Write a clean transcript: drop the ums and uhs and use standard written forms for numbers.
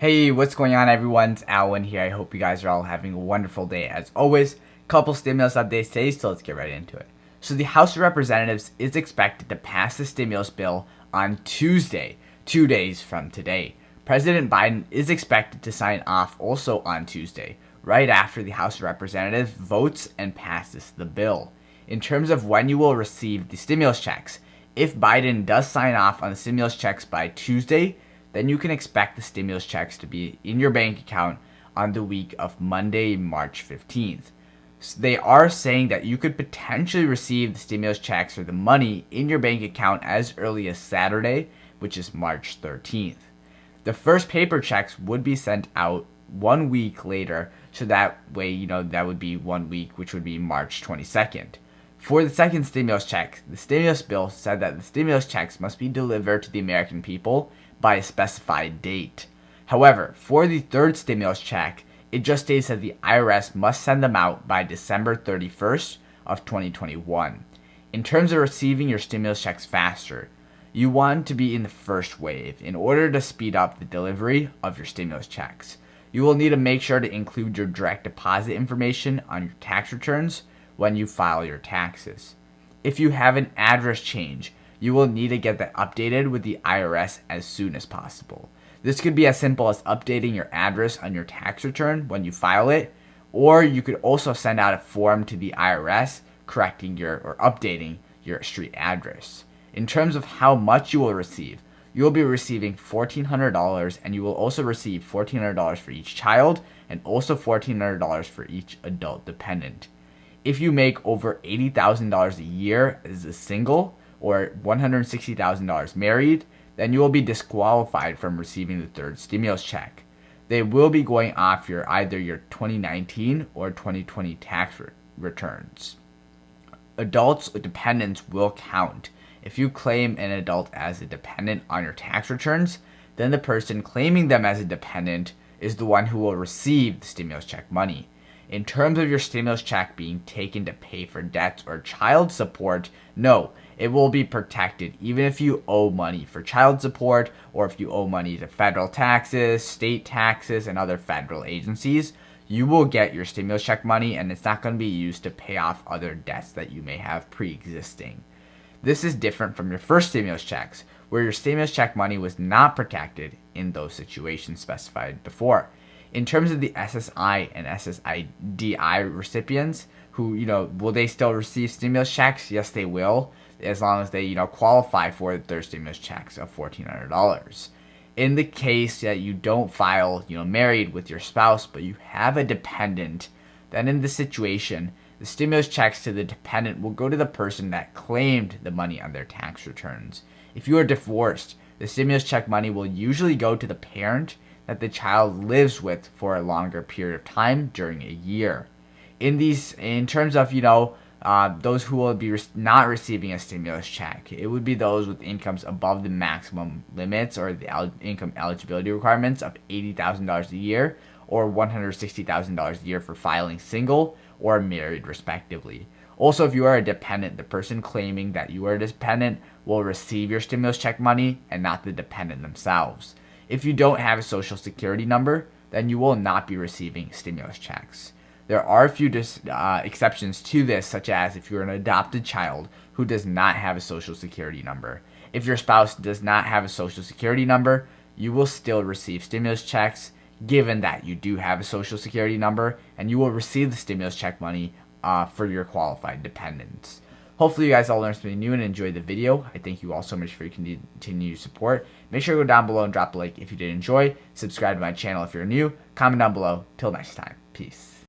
Hey, what's going on everyone? It's Alan here. I hope you guys are all having a wonderful day as always. Couple stimulus updates today, so let's get right into it. So the House of Representatives is expected to pass the stimulus bill on Tuesday, 2 days from today. President Biden is expected to sign off also on Tuesday, right after the House of Representatives votes and passes the bill. In terms of when you will receive the stimulus checks, if Biden does sign off on the stimulus checks by Tuesday, then you can expect the stimulus checks to be in your bank account on the week of Monday, March 15th. So they are saying that you could potentially receive the stimulus checks or the money in your bank account as early as Saturday, which is March 13th. The first paper checks would be sent out 1 week later, so that way, that would be 1 week, which would be March 22nd. For the second stimulus check, the stimulus bill said that the stimulus checks must be delivered to the American people by a specified date. However, for the third stimulus check, it just states that the IRS must send them out by December 31st of 2021. In terms of receiving your stimulus checks faster, you want to be in the first wave in order to speed up the delivery of your stimulus checks. You will need to make sure to include your direct deposit information on your tax returns when you file your taxes. If you have an address change, you will need to get that updated with the IRS as soon as possible. This could be as simple as updating your address on your tax return when you file it, or you could also send out a form to the IRS correcting or updating your street address. In terms of how much you will receive, you will be receiving $1,400, and you will also receive $1,400 for each child and also $1,400 for each adult dependent. If you make over $80,000 a year as a single or $160,000 married, then you will be disqualified from receiving the third stimulus check. They will be going off either your 2019 or 2020 tax returns. Adults or dependents will count. If you claim an adult as a dependent on your tax returns, then the person claiming them as a dependent is the one who will receive the stimulus check money. In terms of your stimulus check being taken to pay for debts or child support, no, it will be protected even if you owe money for child support or if you owe money to federal taxes, state taxes, and other federal agencies. You will get your stimulus check money, and it's not going to be used to pay off other debts that you may have pre-existing. This is different from your first stimulus checks, where your stimulus check money was not protected in those situations specified before. In terms of the SSI and SSIDI recipients, who, will they still receive stimulus checks? Yes, they will, as long as they, qualify for their stimulus checks of $1,400. In the case that you don't file, married with your spouse, but you have a dependent, then in this situation, the stimulus checks to the dependent will go to the person that claimed the money on their tax returns. If you are divorced, the stimulus check money will usually go to the parent that the child lives with for a longer period of time during a year. In terms of those who will be not receiving a stimulus check, it would be those with incomes above the maximum limits or the income eligibility requirements of $80,000 a year or $160,000 a year for filing single or married respectively. Also, if you are a dependent, the person claiming that you are a dependent will receive your stimulus check money and not the dependent themselves. If you don't have a social security number, then you will not be receiving stimulus checks. There are a few exceptions to this, such as if you're an adopted child who does not have a social security number. If your spouse does not have a social security number, you will still receive stimulus checks, given that you do have a social security number, and you will receive the stimulus check money for your qualified dependents. Hopefully you guys all learned something new and enjoyed the video. I thank you all so much for your continued support. Make sure to go down below and drop a like if you did enjoy. Subscribe to my channel if you're new. Comment down below. Till next time. Peace.